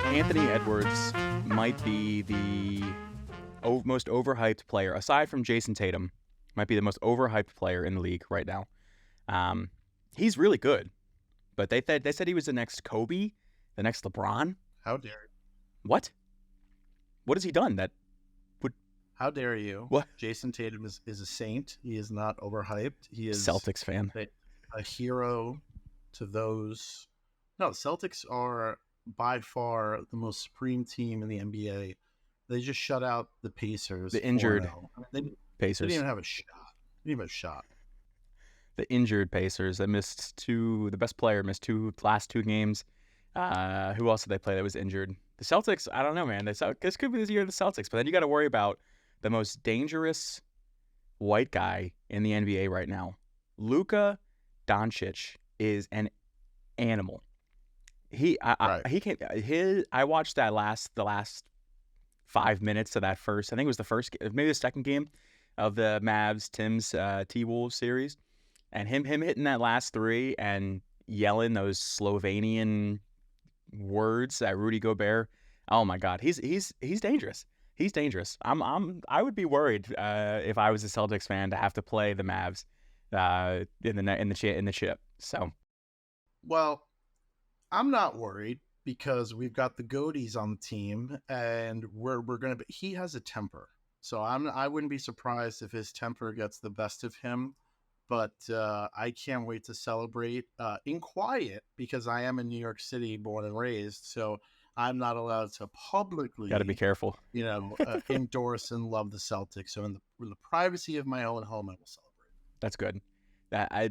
Anthony Edwards might be the most overhyped player, aside from Jason Tatum, might be the most overhyped player in the league right now. He's really good, but they said he was the next Kobe, the next LeBron. How dare you? What? What has he done that would... How dare you? What? Jason Tatum is a saint. He is not overhyped. He is Celtics fan. A hero to those. No, the Celtics are by far the most supreme team in the NBA. They just shut out the Pacers. The injured Pacers. They didn't even have a shot. They didn't even have a shot. The injured Pacers. They missed two. The best player missed last two games. Who else did they play that was injured? The Celtics, I don't know, man. This could be the year of the Celtics, but then you got to worry about the most dangerous white guy in the NBA right now. Luka Doncic is an animal. I watched the last 5 minutes of that first. I think it was the first, maybe the second game of the Mavs Tim's T-Wolves series, and him hitting that last three and yelling those Slovenian words at Rudy Gobert. Oh my God, he's dangerous. He's dangerous. I would be worried if I was a Celtics fan to have to play the Mavs in the chip. So, well, I'm not worried because we've got the Goaties on the team, and we're gonna. He has a temper, so I wouldn't be surprised if his temper gets the best of him. But I can't wait to celebrate in quiet because I am in New York City, born and raised. So I'm not allowed to publicly. Got to be careful. Endorse and love the Celtics. So in the privacy of my own home, I will celebrate. That's good.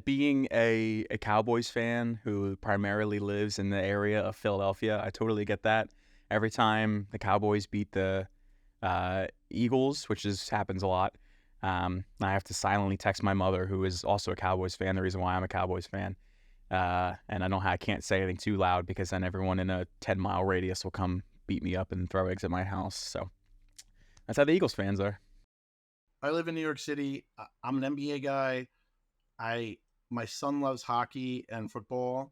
Being a Cowboys fan who primarily lives in the area of Philadelphia, I totally get that. Every time the Cowboys beat the Eagles, which happens a lot, I have to silently text my mother, who is also a Cowboys fan, the reason why I'm a Cowboys fan. And I can't say anything too loud because then everyone in a 10-mile radius will come beat me up and throw eggs at my house. So that's how the Eagles fans are. I live in New York City. I'm an NBA guy. My son loves hockey and football,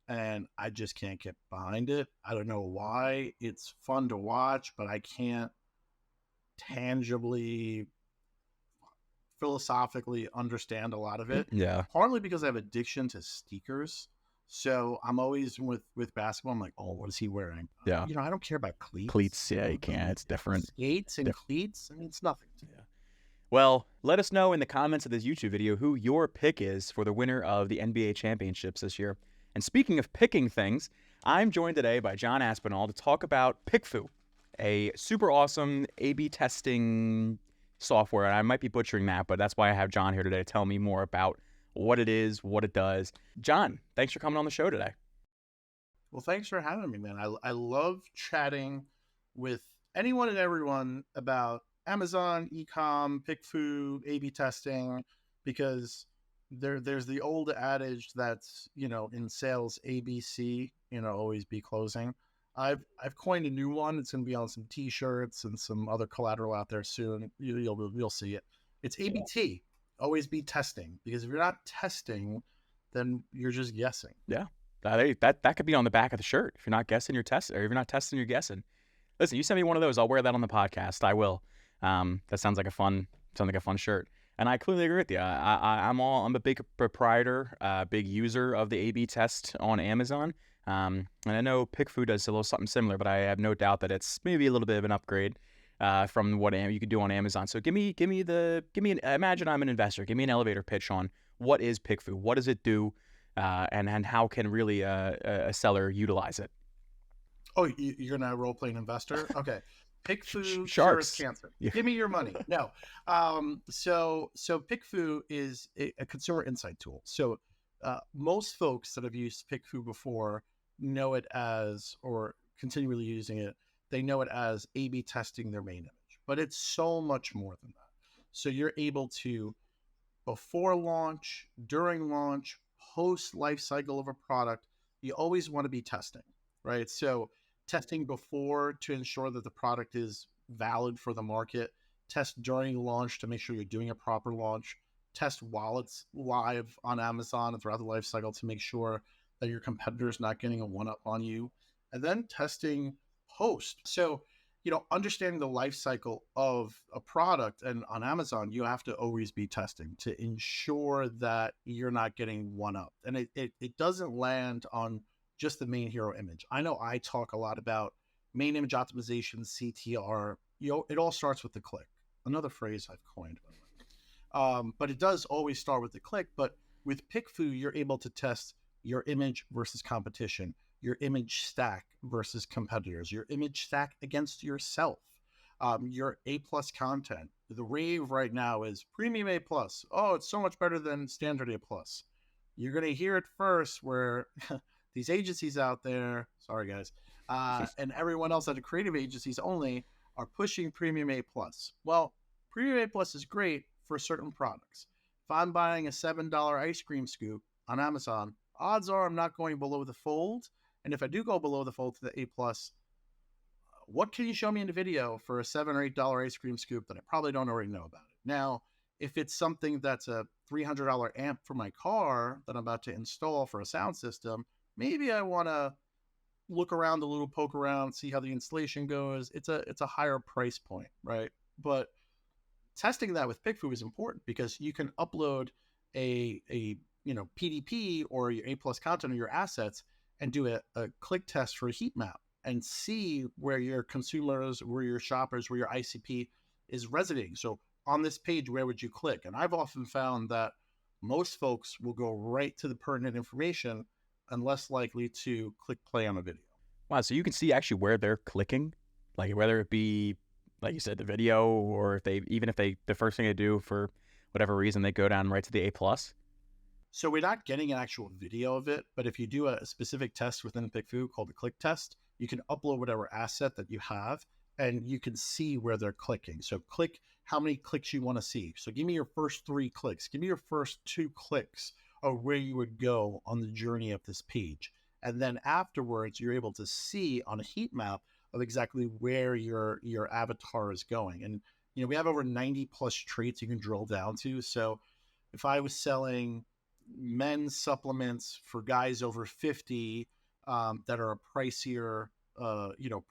and I just can't get behind it. I don't know why. It's fun to watch, but I can't tangibly, philosophically understand a lot of it. Yeah. Partly because I have addiction to sneakers. So I'm always with basketball. I'm like, oh, what is he wearing? Yeah. I don't care about cleats. Cleats, yeah, you can't. It's different. Skates and cleats. I mean, it's nothing to me. Yeah. Well, let us know in the comments of this YouTube video who your pick is for the winner of the NBA championships this year. And speaking of picking things, I'm joined today by John Aspinall to talk about PickFu, a super awesome A/B testing software. And I might be butchering that, but that's why I have John here today to tell me more about what it is, what it does. John, thanks for coming on the show today. Well, thanks for having me, man. I love chatting with anyone and everyone about Amazon, e-com, PickFu, A/B testing, because there's the old adage that's, in sales, ABC, always be closing. I've coined a new one. It's going to be on some T-shirts and some other collateral out there soon. You'll see it. It's ABT, always be testing, because if you're not testing, then you're just guessing. Yeah, that could be on the back of the shirt. If you're not guessing, you're testing, or if you're not testing, you're guessing. Listen, you send me one of those, I'll wear that on the podcast. I will. That sounds like a fun shirt, and I clearly agree with you. I'm a big proprietor, big user of the A/B test on Amazon, and I know PickFu does a little something similar, but I have no doubt that it's maybe a little bit of an upgrade from what you could do on Amazon. So imagine I'm an investor. Give me an elevator pitch on what is PickFu, what does it do, and how can really a seller utilize it. Oh, you're gonna role play an investor? Okay. PickFu Sharks. Cures cancer. Yeah. Give me your money. No. So PickFu is a consumer insight tool. So most folks that have used PickFu before know it as, or continually using it, they know it as A/B testing their main image. But it's so much more than that. So you're able to, before launch, during launch, post life cycle of a product, you always want to be testing, right? So testing before to ensure that the product is valid for the market, test during launch to make sure you're doing a proper launch, test while it's live on Amazon and throughout the life cycle to make sure that your competitor's not getting a one up on you. And then testing post. So, understanding the life cycle of a product, and on Amazon, you have to always be testing to ensure that you're not getting one up. And it doesn't land on just the main hero image. I know I talk a lot about main image optimization, CTR. It all starts with the click. Another phrase I've coined, by the way. But it does always start with the click. But with PickFu, you're able to test your image versus competition, your image stack versus competitors, your image stack against yourself, your A plus content. The rave right now is premium A plus. Oh, it's so much better than standard A plus. You're going to hear it first where these agencies out there, sorry guys, and everyone else at the creative agencies only are pushing premium A plus. Well, premium A plus is great for certain products. If I'm buying a $7 ice cream scoop on Amazon, odds are I'm not going below the fold. And if I do go below the fold to the A plus, what can you show me in the video for a $7 or $8 ice cream scoop that I probably don't already know about it? Now, if it's something that's a $300 amp for my car that I'm about to install for a sound system, maybe I want to look around a little, poke around, see how the installation goes. It's a higher price point, right? But testing that with PickFu is important because you can upload a PDP or your A plus content or your assets and do a click test for a heat map and see where your consumers, where your shoppers, where your ICP is resonating. So on this page, where would you click? And I've often found that most folks will go right to the pertinent information and less likely to click play on a video. Wow, so you can see actually where they're clicking, like whether it be, like you said, the video, or if the first thing they do for whatever reason, they go down right to the A plus. So we're not getting an actual video of it, but if you do a specific test within PickFu called the click test, you can upload whatever asset that you have and you can see where they're clicking. So click how many clicks you want to see. So give me your first 3 clicks. Give me your first 2 clicks of where you would go on the journey of this page. And then afterwards, you're able to see on a heat map of exactly where your avatar is going. And, we have over 90 plus traits you can drill down to. So if I was selling men's supplements for guys over 50 that are a pricier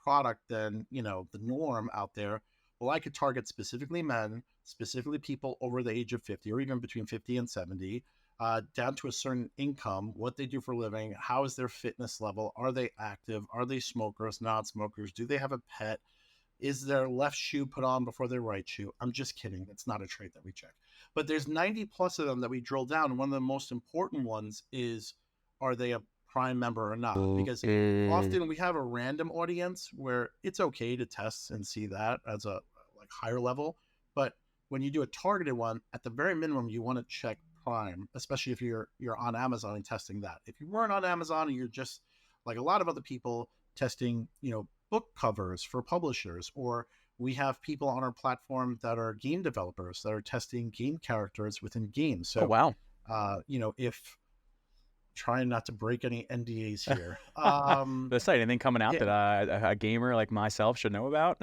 product than the norm out there, well, I could target specifically men, specifically people over the age of 50 or even between 50 and 70, down to a certain income, what they do for a living, how is their fitness level, are they active, are they smokers, non-smokers, do they have a pet, is their left shoe put on before their right shoe? I'm just kidding. That's not a trait that we check. But there's 90 plus of them that we drill down. And one of the most important ones is, are they a Prime member or not? Because often we have a random audience where it's okay to test and see that as a higher level. But when you do a targeted one, at the very minimum, you want to check Prime, especially if you're on Amazon and testing that. If you weren't on Amazon and you're just like a lot of other people testing, book covers for publishers, or we have people on our platform that are game developers that are testing game characters within games. So, wow. If trying not to break any NDAs here, That's anything coming out that a gamer like myself should know about?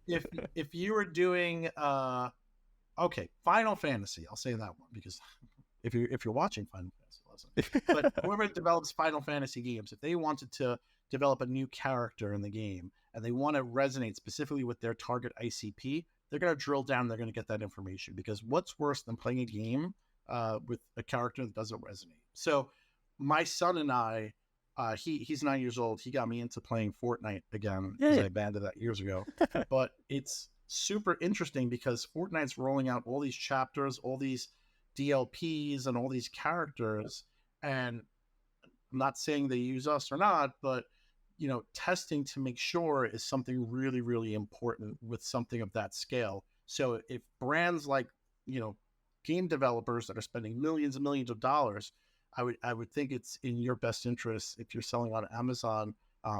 if you were doing Final Fantasy, I'll say that one because if you're watching Final Fantasy, but whoever develops Final Fantasy games, if they wanted to develop a new character in the game and they want to resonate specifically with their target ICP, they're going to drill down, they're going to get that information, because what's worse than playing a game with a character that doesn't resonate? So my son and I, he's 9 years old. He got me into playing Fortnite again because I abandoned that years ago. But it's super interesting because Fortnite's rolling out all these chapters, all these DLPs and all these characters. And I'm not saying they use us or not, but testing to make sure is something really, really important with something of that scale. So if brands like, game developers that are spending millions and millions of dollars, I would think it's in your best interest, if you're selling on Amazon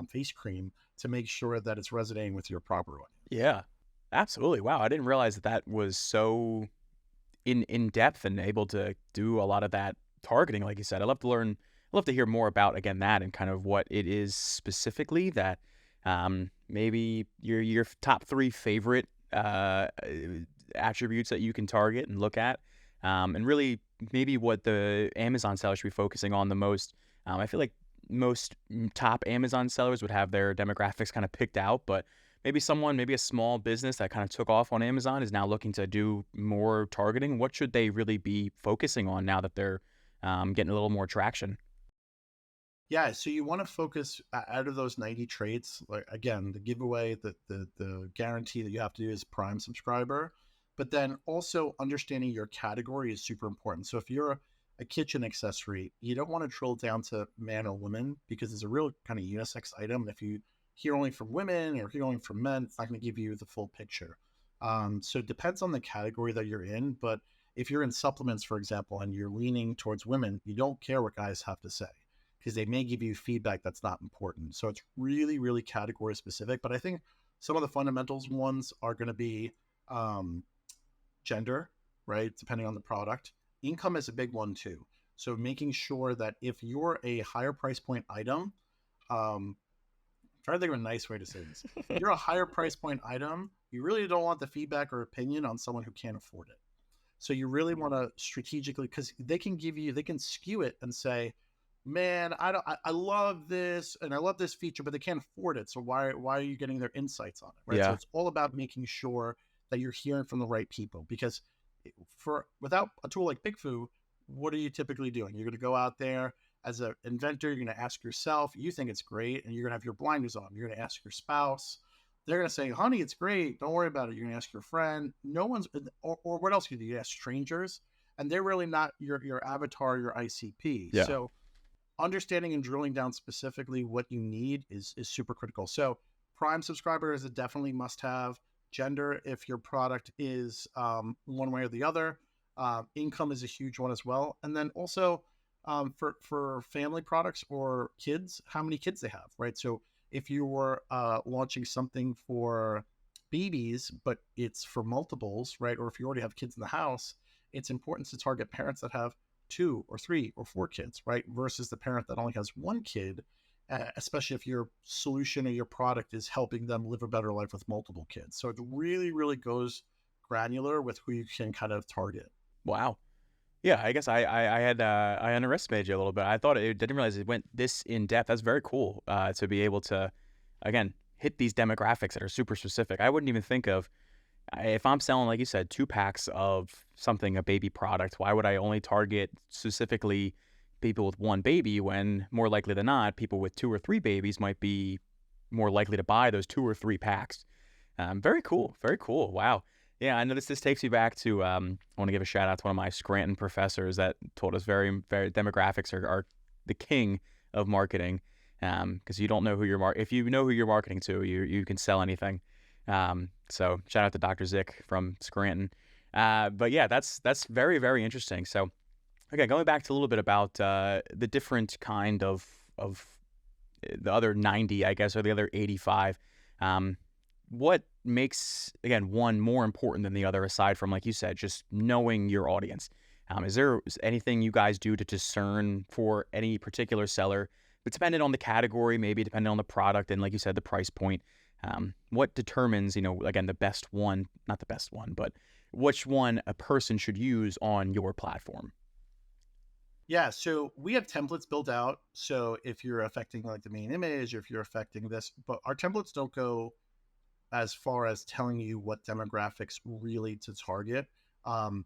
face cream, to make sure that it's resonating with your proper audience. Yeah, absolutely. Wow. I didn't realize that was so in depth and able to do a lot of that targeting. Like you said, I'd love to hear more about, again, that and kind of what it is specifically that maybe your top 3 favorite attributes that you can target and look at and really maybe what the Amazon sellers should be focusing on the most. I feel like most top Amazon sellers would have their demographics kind of picked out, but maybe maybe a small business that kind of took off on Amazon is now looking to do more targeting. What should they really be focusing on now that they're getting a little more traction? Yeah, so you want to focus out of those 90 traits. Like again, the giveaway, the guarantee that you have to do is Prime subscriber, but then also understanding your category is super important. So if you're a kitchen accessory, you don't want to drill down to man or woman because it's a real kind of unisex item. And if you hear only from women or hear only from men, it's not going to give you the full picture. So it depends on the category that you're in. But if you're in supplements, for example, and you're leaning towards women, you don't care what guys have to say because they may give you feedback that's not important. So it's really, really category specific. But I think some of the fundamentals ones are going to be um, gender, right? Depending on the product. Income is a big one too. So making sure that if you're a higher price point item, try to think of a nice way to say this. If you're a higher price point item, you really don't want the feedback or opinion on someone who can't afford it. So you really want to strategically, because they can skew it and say, man, I love this and I love this feature, but they can't afford it. So why are you getting their insights on it, right? So Yeah. it's all about making sure that you're hearing from the right people. Because without a tool like PickFu, what are you typically doing? You're going to go out there as an inventor. You're going to ask yourself, you think it's great, and you're going to have your blinders on. You're going to ask your spouse. They're going to say, honey, it's great. Don't worry about it. You're going to ask your friend. No one's, or what else you do? You ask strangers, and they're really not your avatar, your ICP. Yeah. So understanding and drilling down specifically what you need is super critical. So Prime subscriber is a definitely must have. Gender, if your product is one way or the other. Income is a huge one as well. And then also for family products or kids, how many kids they have, right? So if you were launching something for babies, but it's for multiples, right? Or if you already have kids in the house, it's important to target parents that have 2 or 3 or 4 kids, right? Versus the parent that only has 1 kid, especially if your solution or your product is helping them live a better life with multiple kids. So it really, really goes granular with who you can kind of target. Wow. Yeah, I guess I had I underestimated you a little bit. I thought it didn't realize it went this in depth. That's very cool to be able to, again, hit these demographics that are super specific. I wouldn't even think of if I'm selling, like you said, 2 packs of something, a baby product. Why would I only target specifically people with 1 baby when more likely than not, people with 2 or 3 babies might be more likely to buy those 2 or 3 packs. Very cool. Very cool. Wow. Yeah, I noticed this takes me back to, I want to give a shout out to one of my Scranton professors that told us very demographics are the king of marketing. Because you don't know who if you know who you're marketing to, you can sell anything. So shout out to Dr. Zick from Scranton. But yeah, that's very, very interesting. So again, going back to a little bit about the different kind of the other 90, I guess, or the other 85. What makes, again, one more important than the other aside from, like you said, just knowing your audience? Is there anything you guys do to discern for any particular seller? But depending on the category, maybe depending on the product, and like you said, the price point. What determines, again, the best one, not the best one, but which one a person should use on your platform? Yeah, so we have templates built out. So if you're affecting like the main image, or if you're affecting this, but our templates don't go as far as telling you what demographics really to target.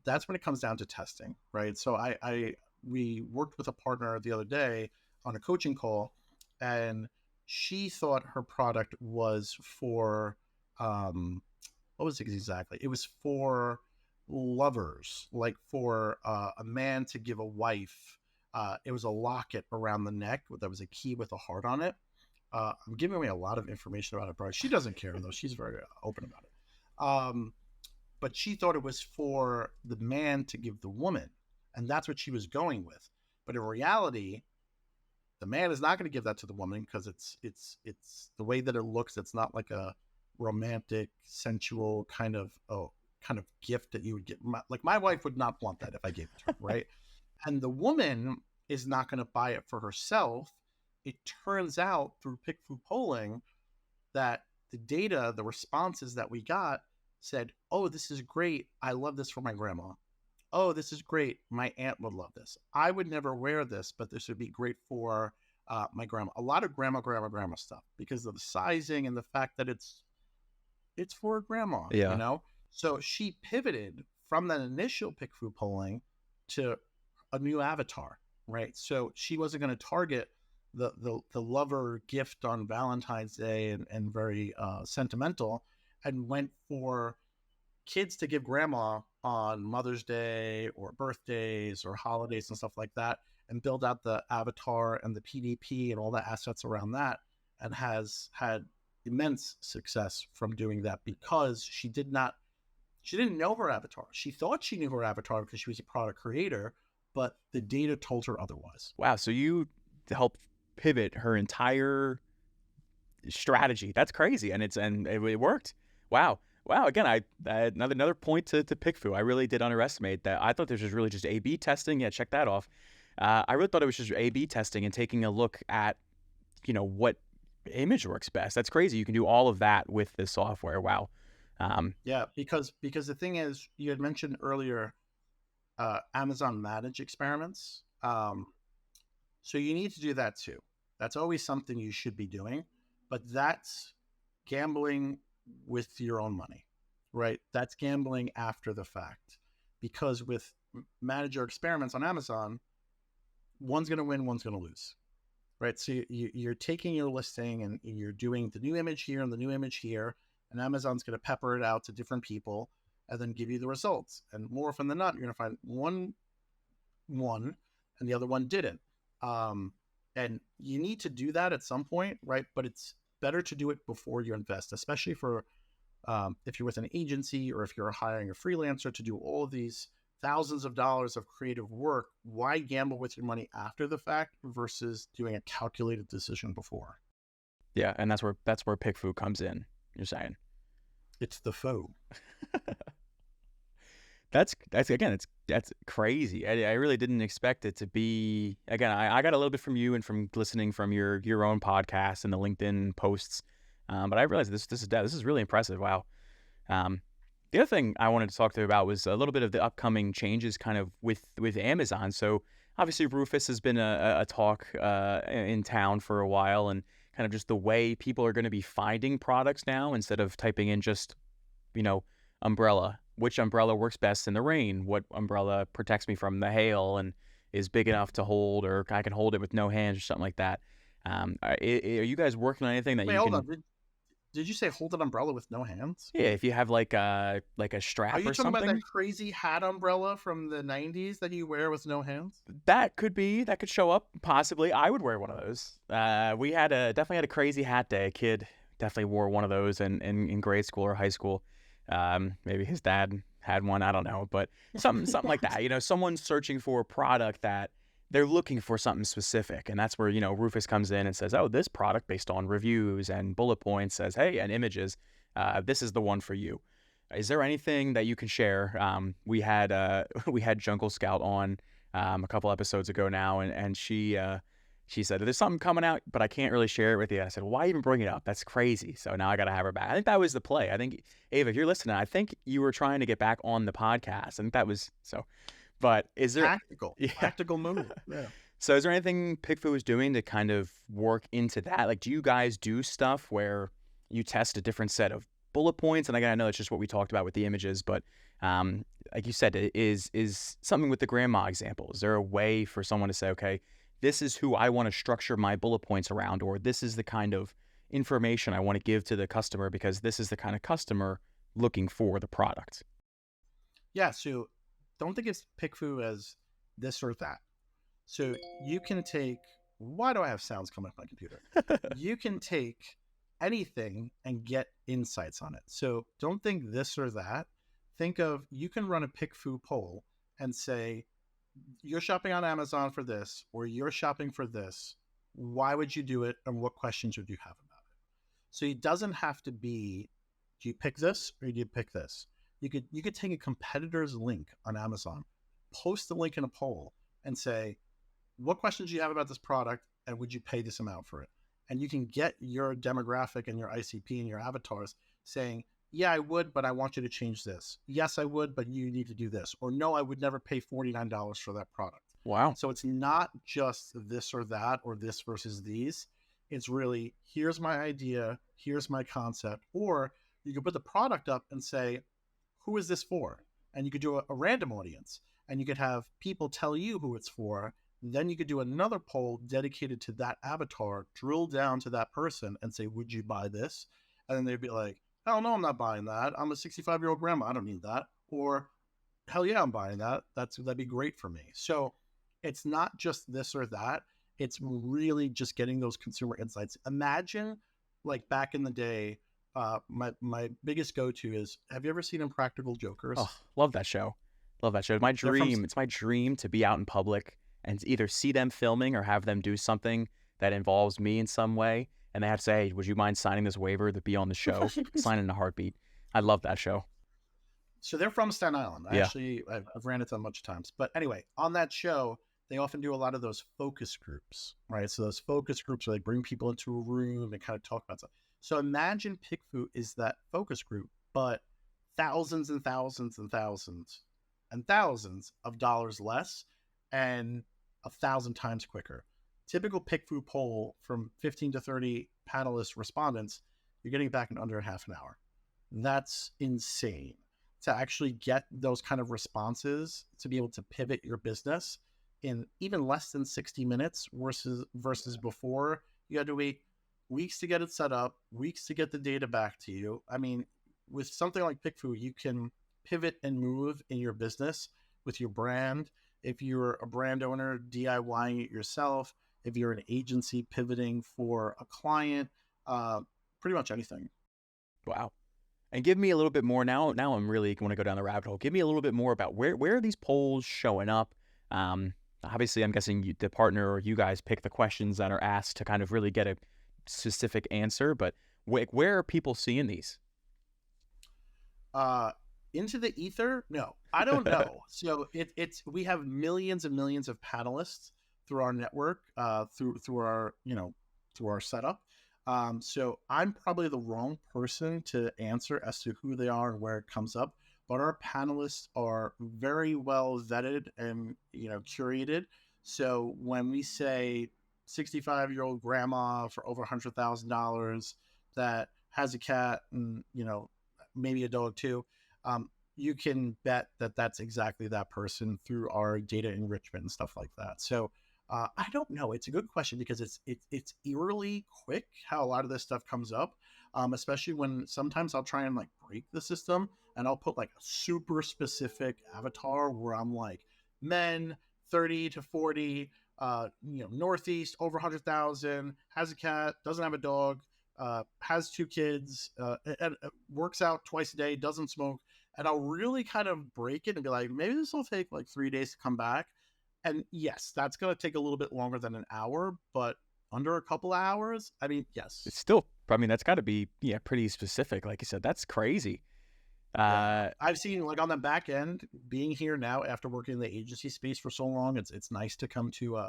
That's when it comes down to testing, right? So we worked with a partner the other day on a coaching call, and she thought her product was for what was it exactly? It was for lovers, like for a man to give a wife. It was a locket around the neck that was a key with a heart on it. I'm giving away a lot of information about it, bro. She doesn't care though. She's very open about it. But she thought it was for the man to give the woman, and that's what she was going with. But in reality, the man is not going to give that to the woman because it's the way that it looks. It's not like a romantic, sensual kind of gift that you would get. Like my wife would not want that if I gave it to her, right? And the woman is not going to buy it for herself. It turns out through PickFu polling that the responses that we got said, "Oh, this is great. I love this for my grandma," oh, this is great. My aunt would love this. I would never wear this, but this would be great for my grandma. A lot of grandma stuff because of the sizing and the fact that it's for grandma, Yeah. So she pivoted from that initial PickFu polling to a new avatar, right? So she wasn't going to target the lover gift on Valentine's Day and very sentimental, and went for kids to give grandma on Mother's Day or birthdays or holidays and stuff like that, and build out the avatar and the PDP and all the assets around that, and has had immense success from doing that because she didn't know her avatar. She thought she knew her avatar because she was a product creator, but the data told her otherwise. Wow. So you helped pivot her entire strategy. That's crazy, and it worked. Wow. Wow. Again, I another point to PickFu. I really did underestimate that. I thought this was really just A/B testing. Yeah, check that off. I really thought it was just A/B testing and taking a look at what image works best. That's crazy. You can do all of that with this software. Wow. Yeah, because the thing is, you had mentioned earlier Amazon Manage experiments. So you need to do that too. That's always something you should be doing, but that's gambling with your own money, right? That's gambling after the fact, because with manager experiments on Amazon, one's going to win, one's going to lose, right? So you're taking your listing and you're doing the new image here and the new image here, and Amazon's going to pepper it out to different people and then give you the results. And more often than not, you're going to find one won and the other one didn't. And you need to do that at some point, right? But it's better to do it before you invest, especially for if you're with an agency or if you're hiring a freelancer to do all of these thousands of dollars of creative work. Why gamble with your money after the fact versus doing a calculated decision before? Yeah, and that's where PickFu comes in. You're saying it's the foe. That's crazy. I really didn't expect it to be. Again, I got a little bit from you and from listening from your own podcast and the LinkedIn posts, but I realized this is really impressive. Wow. The other thing I wanted to talk to you about was a little bit of the upcoming changes, kind of with Amazon. So obviously, Rufus has been a talk in town for a while, and kind of just the way people are going to be finding products now instead of typing in just, umbrella. Which umbrella works best in the rain? What umbrella protects me from the hail and is big enough to hold, or I can hold it with no hands or something like that? Are you guys working on anything that Wait, you hold can? on. Did you say hold an umbrella with no hands? Yeah, if you have like a strap Are you or talking about something. that crazy hat umbrella from the 90s that you wear with no hands? That could show up possibly. I would wear one of those. We definitely had a crazy hat day. A kid definitely wore one of those in grade school or high school. Maybe his dad had one. I don't know, but something like that. Someone's searching for a product that they're looking for something specific, and that's where Rufus comes in and says, "Oh, this product based on reviews and bullet points says, hey, and images, this is the one for you." Is there anything that you can share? We had Jungle Scout on a couple episodes ago now, and she said, "There's something coming out, but I can't really share it with you." I said, "Why even bring it up? That's crazy." So now I got to have her back. I think that was the play. I think, Ava, if you're listening, I think you were trying to get back on the podcast. I think that was so. But is there tactical move? Yeah. So is there anything PickFu is doing to kind of work into that? Like, do you guys do stuff where you test a different set of bullet points? And again, I know it's just what we talked about with the images, but like you said, is something with the grandma example. Is there a way for someone to say, okay, this is who I want to structure my bullet points around, or this is the kind of information I want to give to the customer because this is the kind of customer looking for the product? Yeah, so don't think it's PickFu as this or that. So you can take, why do I have sounds coming up my computer? You can take anything and get insights on it. So don't think this or that. Think of, you can run a PickFu poll and say, you're shopping on Amazon for this, or you're shopping for this. Why would you do it? And what questions would you have about it? So it doesn't have to be, do you pick this or do you pick this? You could take a competitor's link on Amazon, post the link in a poll, and say, what questions do you have about this product, and would you pay this amount for it? And you can get your demographic and your ICP and your avatars saying, yeah, I would, but I want you to change this. Yes, I would, but you need to do this. Or no, I would never pay $49 for that product. Wow. So it's not just this or that or this versus these. It's really, here's my idea, here's my concept. Or you could put the product up and say, who is this for? And you could do a random audience, and you could have people tell you who it's for. Then you could do another poll dedicated to that avatar, drill down to that person and say, would you buy this? And then they'd be like, hell no, I'm not buying that. I'm a 65-year-old grandma. I don't need that. Or hell yeah, I'm buying that. That'd be great for me. So it's not just this or that. It's really just getting those consumer insights. Imagine like back in the day, my biggest go-to is, have you ever seen Impractical Jokers? Oh, love that show. Love that show. My They're from dream. It's my dream to be out in public and either see them filming or have them do something that involves me in some way. And they have to say, hey, would you mind signing this waiver to be on the show? Sign in a heartbeat. I love that show. So they're from Staten Island. Yeah. I've ran into them a bunch of times. But anyway, on that show, they often do a lot of those focus groups, right? So those focus groups where they bring people into a room and kind of talk about stuff. So imagine PickFu is that focus group, but thousands and thousands and thousands and thousands of dollars less and 1,000 times quicker. Typical PickFu poll from 15 to 30 panelist respondents, you're getting back in under half an hour. That's insane. To actually get those kind of responses, to be able to pivot your business in even less than 60 minutes versus before you had to wait weeks to get it set up, weeks to get the data back to you. I mean, with something like PickFu, you can pivot and move in your business with your brand. If you're a brand owner, DIYing it yourself, if you're an agency pivoting for a client, pretty much anything. Wow. And give me a little bit more now. Now I'm really going to go down the rabbit hole. Give me a little bit more about where are these polls showing up? Obviously, I'm guessing the partner or you guys pick the questions that are asked to kind of really get a specific answer. But where are people seeing these? Into the ether? No, I don't know. So it's we have millions and millions of panelists through our network, through our through our setup. So I'm probably the wrong person to answer as to who they are and where it comes up. But our panelists are very well vetted and curated. So when we say 65-year-old grandma for over $100,000 that has a cat and maybe a dog too, you can bet that that's exactly that person through our data enrichment and stuff like that. So I don't know. It's a good question because it's eerily quick how a lot of this stuff comes up, especially when sometimes I'll try and like break the system and I'll put like a super specific avatar where I'm like men 30 to 40, Northeast, over 100,000, has a cat, doesn't have a dog, has 2 kids, and works out twice a day, doesn't smoke. And I'll really kind of break it and be like, maybe this will take like 3 days to come back. And yes, that's going to take a little bit longer than an hour, but under a couple of hours, I mean, yes. It's still, I mean, that's got to be, pretty specific. Like you said, that's crazy. I've seen like on the back end, being here now after working in the agency space for so long, it's nice to come to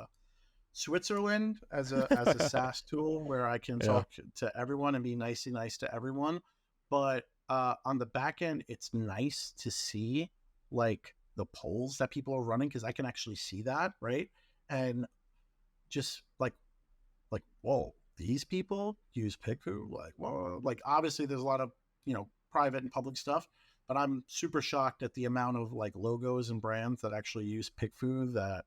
Switzerland as a SaaS tool where I can talk to everyone and be nice to everyone. But on the back end, it's nice to see like the polls that people are running because I can actually see that, right? And just like whoa, these people use PickFu, like whoa, like obviously there's a lot of private and public stuff, but I'm super shocked at the amount of like logos and brands that actually use PickFu that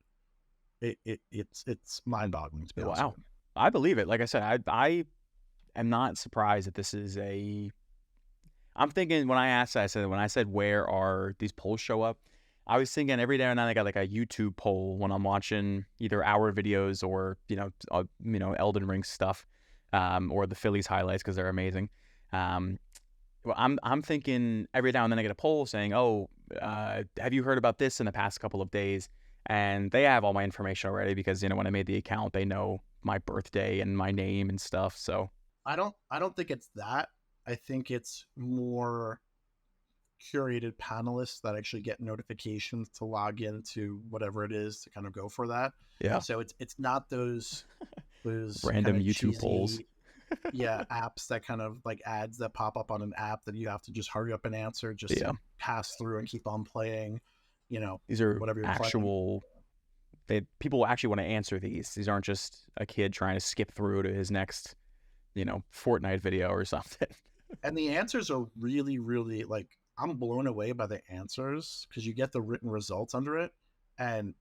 it's mind-boggling to be honest. Wow. I believe it. Like I said, I am not surprised that this is I'm thinking when I said where are these polls show up, I was thinking every day and then I got like a YouTube poll when I'm watching either our videos or Elden Ring stuff, or the Phillies highlights because they're amazing. Well, I'm thinking every now and then I get a poll saying, "Oh, have you heard about this in the past couple of days?" And they have all my information already because when I made the account, they know my birthday and my name and stuff. So I don't think it's that. I think it's more curated panelists that actually get notifications to log into whatever it is to kind of go for that. yeah. So it's not those random YouTube polls. yeah, apps that kind of like ads that pop up on an app that you have to just hurry up and answer just Yeah, to pass through and keep on playing, these are whatever you're playing. actual. People actually want to answer these. These aren't just a kid trying to skip through to his next, Fortnite video or something. And the answers are really, really like, I'm blown away by the answers because you get the written results under it. And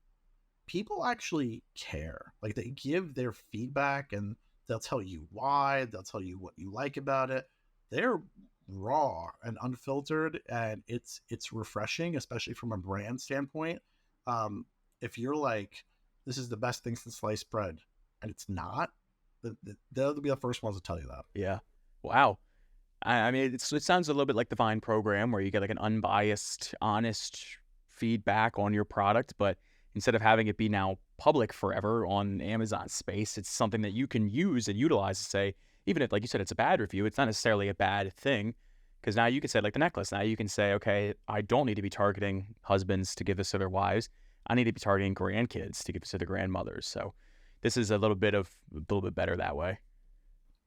people actually care. Like they give their feedback and they'll tell you why, they'll tell you what you like about it. They're raw and unfiltered, and it's refreshing, especially from a brand standpoint. If you're like, this is the best thing since sliced bread, and it's not, they'll be the first ones to tell you that. Yeah. Wow. I mean, it sounds a little bit like the Vine program where you get like an unbiased, honest feedback on your product, but instead of having it be now public forever on Amazon space, it's something that you can use and utilize to say, even if, like you said, it's a bad review, it's not necessarily a bad thing. Because now you can say, like the necklace, now you can say, okay, I don't need to be targeting husbands to give this to their wives. I need to be targeting grandkids to give this to their grandmothers. So this is a little bit better that way.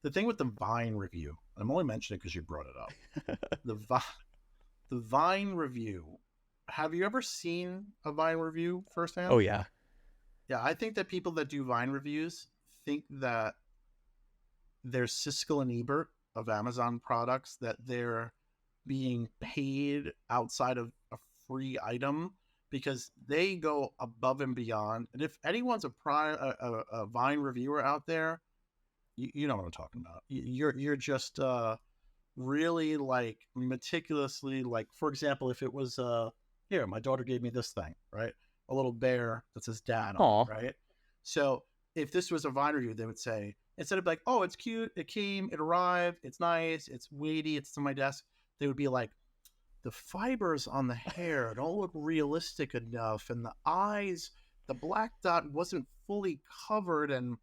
The thing with the Vine review, I'm only mentioning it because you brought it up. The Vine review. Have you ever seen a Vine review Oh firsthand? yeah. Yeah, I think that people that do Vine reviews think that they're Siskel and Ebert of Amazon products, that they're being paid outside of a free item because they go above and beyond. And if anyone's a Vine reviewer out there, you know what I'm talking about. You're just really like meticulously, like, for example, if it was here, my daughter gave me this thing, right? A little bear that says dad on it, Aw. right? So if this was a Vine review, they would say, instead of like, oh, it's cute, it came, it arrived, it's nice, it's weighty, it's to my desk, they would be like, the fibers on the hair don't look realistic enough, and the eyes, the black dot wasn't fully covered, and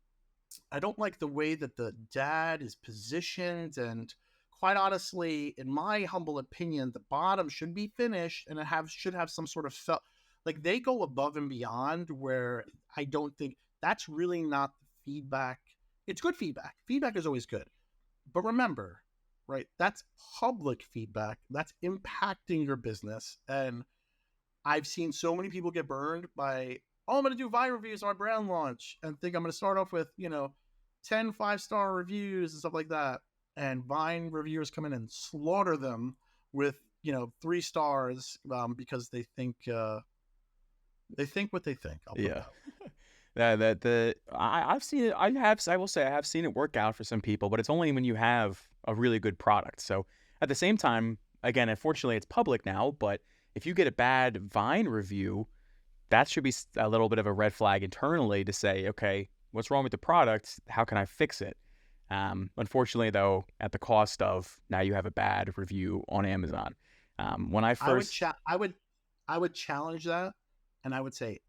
I don't like the way that the dad is positioned. And quite honestly, in my humble opinion, the bottom should be finished and should have some sort of felt. Like they go above and beyond where I don't think that's really not the feedback. It's good feedback. Feedback is always good. But remember, right? That's public feedback. That's impacting your business. And I've seen so many people get burned by, oh, I'm going to do Vine reviews on my brand launch and think I'm going to start off with, 10 5-star reviews and stuff like that. And Vine reviewers come in and slaughter them with, 3 stars because they think what they think. I'll put it Yeah. that way. I've seen it. I will say I have seen it work out for some people, but it's only when you have a really good product. So at the same time, again, unfortunately, it's public now. But if you get a bad Vine review, that should be a little bit of a red flag internally to say, okay, what's wrong with the product? How can I fix it? Unfortunately, though, at the cost of now you have a bad review on Amazon. When I I would first, I would challenge that, and I would say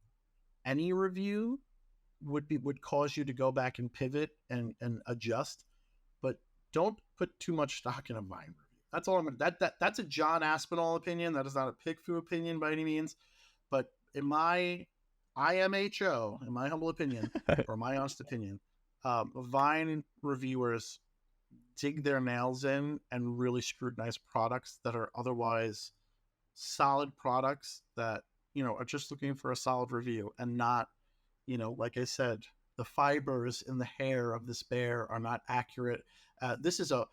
any review would cause you to go back and pivot and adjust, but don't put too much stock in a Vine review. That's all I'm gonna. That's a John Aspinall opinion. That is not a PickFu opinion by any means. But in my IMHO, in my humble opinion, or my honest opinion, Vine reviewers dig their nails in and really scrutinize products that are otherwise solid products that are just looking for a solid review, and not, like I said, the fibers in the hair of this bear are not accurate. This is a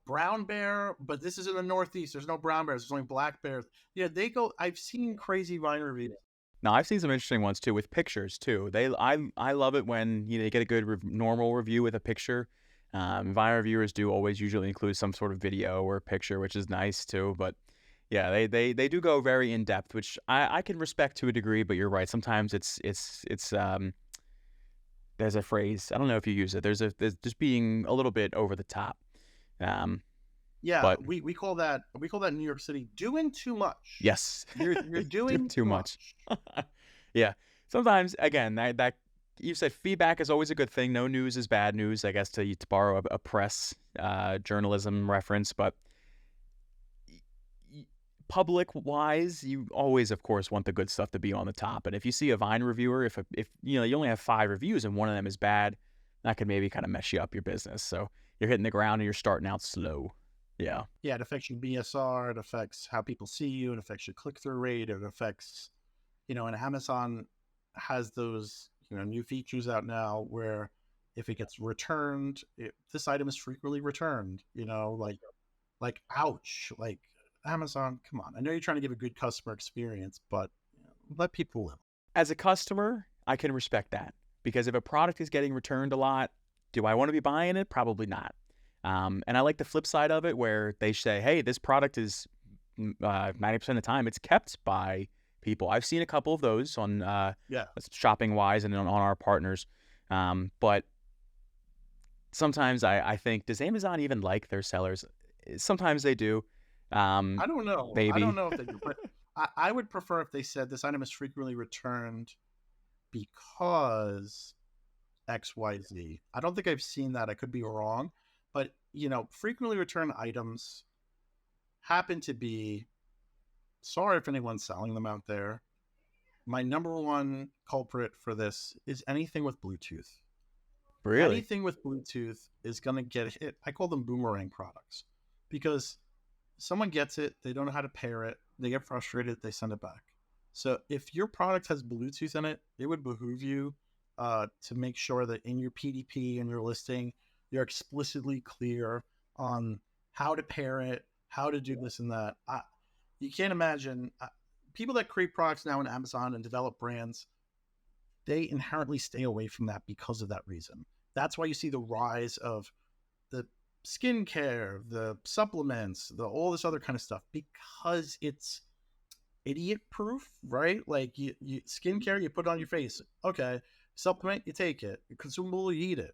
brown bear, but this is in the Northeast. There's no brown bears. There's only black bears. Yeah, they go. I've seen crazy Vine reviews. now I've seen some interesting ones too with pictures too. I love it when you get a good normal review with a picture. Vine reviewers do always usually include some sort of video or picture, which is nice too. But yeah, they do go very in depth, which I can respect to a degree. But you're right. Sometimes it's there's a phrase, I don't know if you use it. There's just being a little bit over the top. Um, Yeah, but we call that in New York City doing too much. yes, You're doing too too much. much. Yeah. Sometimes, again, that you said feedback is always a good thing. No news is bad news, I guess, to borrow a press journalism reference. But public wise, you always, of course, want the good stuff to be on the top. And if you see a Vine reviewer, if you only have 5 reviews and one of them is bad, that could maybe kind of mess you up your business. So you're hitting the ground and you're starting out slow. Yeah. Yeah, it affects your BSR. It affects how people see you. It affects your click-through rate. It affects, and Amazon has those, new features out now where if it gets returned, this item is frequently returned, like, ouch, like Amazon, come on. I know you're trying to give a good customer experience, but let people live. As a customer, I can respect that, because if a product is getting returned a lot, do I want to be buying it? Probably not. And I like the flip side of it where they say, hey, this product is 90% of the time it's kept by people. I've seen a couple of those on shopping wise and on our partners. But sometimes I think, does Amazon even like their sellers? Sometimes they do. I don't know. Maybe. I don't know if they do, but I would prefer if they said this item is frequently returned because XYZ. I don't think I've seen that. I could be wrong. But, frequently returned items happen to be, sorry if anyone's selling them out there, my number one culprit for this is anything with Bluetooth. Really? Anything with Bluetooth is going to get hit. I call them boomerang products because someone gets it, they don't know how to pair it, they get frustrated, they send it back. So if your product has Bluetooth in it, it would behoove you to make sure that in your PDP and your listing, you're explicitly clear on how to pair it, how to do this and that. You can't imagine people that create products now on Amazon and develop brands, they inherently stay away from that because of that reason. That's why you see the rise of the skincare, the supplements, all this other kind of stuff, because it's idiot proof, right? Like you skincare, you put it on your face. Okay. Supplement, you take it. Consumable, you eat it,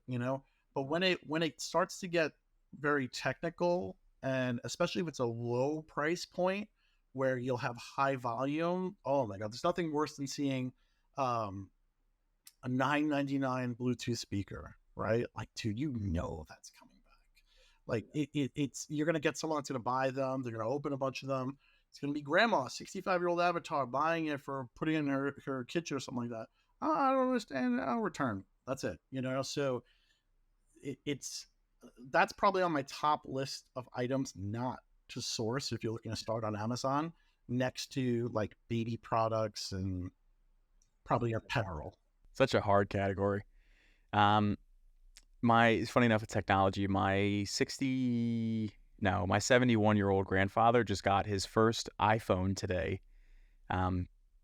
But when it starts to get very technical, and especially if it's a low price point where you'll have high volume, oh my God, there's nothing worse than seeing a $9.99 Bluetooth speaker, right? Like, dude, that's coming back. Like it's you're gonna get someone that's gonna buy them. They're gonna open a bunch of them. It's gonna be grandma, 65-year-old avatar, buying it for putting it in her kitchen or something like that. Oh, I don't understand. I'll return. That's it. So that's probably on my top list of items not to source if you're looking to start on Amazon, next to like baby products and probably apparel. Such a hard category. It's funny enough with technology, my 71-year-old grandfather just got his first iPhone today,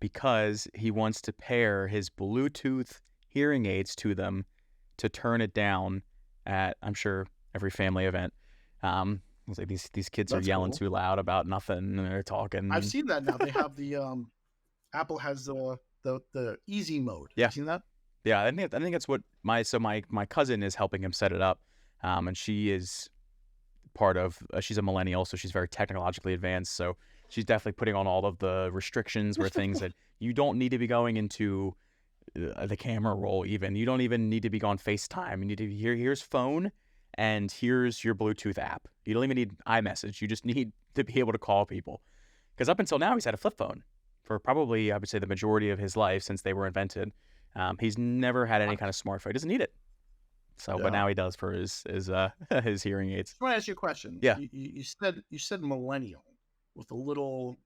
because he wants to pair his Bluetooth hearing aids to them to turn it down at, I'm sure, every family event. It's like these kids are yelling too loud about nothing, and they're talking. I've seen that now. They have the Apple has the easy mode. Yeah. Have you seen that? Yeah, I think that's what my cousin is helping him set it up, and she is part of. She's a millennial, so she's very technologically advanced. So she's definitely putting on all of the restrictions where things that you don't need to be going into the camera roll. Even you don't even need to be on FaceTime. You need to here's phone and here's your Bluetooth app. You don't even need iMessage. You just need to be able to call people. Because up until now, he's had a flip phone for probably, I would say, the majority of his life since they were invented. He's never had any kind of smartphone. He doesn't need it. So, yeah. But now he does for his hearing aids. I want to ask you a question. Yeah. You said millennial with a little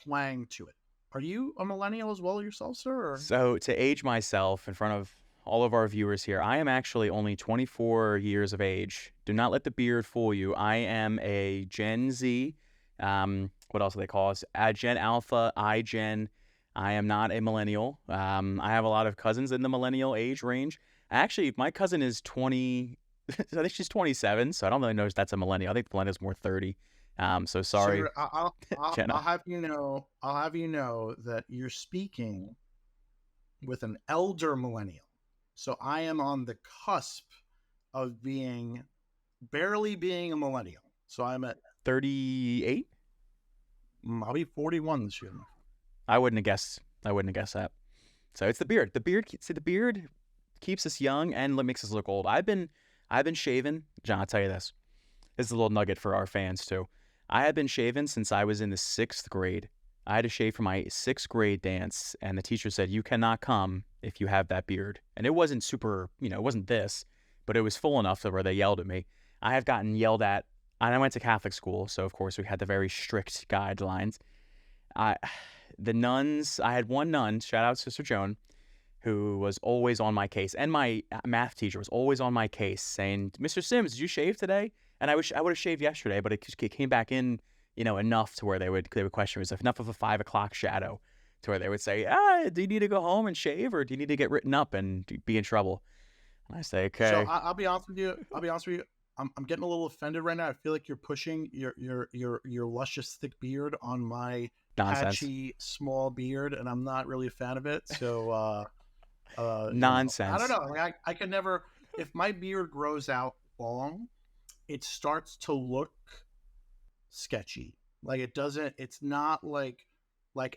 twang to it. Are you a millennial as well yourself, sir? Or? So to age myself in front of all of our viewers here, I am actually only 24 years of age. Do not let the beard fool you. I am a Gen Z. What else do they call us? Gen Alpha, iGen. I am not a millennial. I have a lot of cousins in the millennial age range. Actually, my cousin is 20. I think she's 27, so I don't really know if that's a millennial. I think the millennial's more 30. So sorry. Sir, I'll have you know. I'll have you know that you're speaking with an elder millennial. So I am on the cusp of barely being a millennial. So I'm at 38. I'll be 41 this year. I wouldn't have guessed that. So it's the beard. The beard keeps us young and makes us look old. I've been shaving. John, I'll tell you this. This is a little nugget for our fans too. I have been shaving since I was in the 6th grade. I had to shave for my 6th grade dance, and the teacher said, "You cannot come if you have that beard." And it wasn't super, it wasn't this. but it was full enough to where they yelled at me. I have gotten yelled at, and I went to Catholic school, so of course we had the very strict guidelines. The nuns, I had one nun, shout out Sister Joan, who was always on my case, and my math teacher was always on my case, saying, "Mr. Sims, did you shave today?" And I wish I would have shaved yesterday, but it came back in, enough to where they would question me. It was enough of a 5 o'clock shadow to where they would say, "Do you need to go home and shave, or do you need to get written up and be in trouble?" And I say, "Okay." So I'll be honest with you. I'm getting a little offended right now. I feel like you're pushing your luscious thick beard on my Nonsense. patchy small beard, and I'm not really a fan of it. So Nonsense. I don't know. Like I can never. If my beard grows out long, it starts to look sketchy. Like it doesn't. It's not like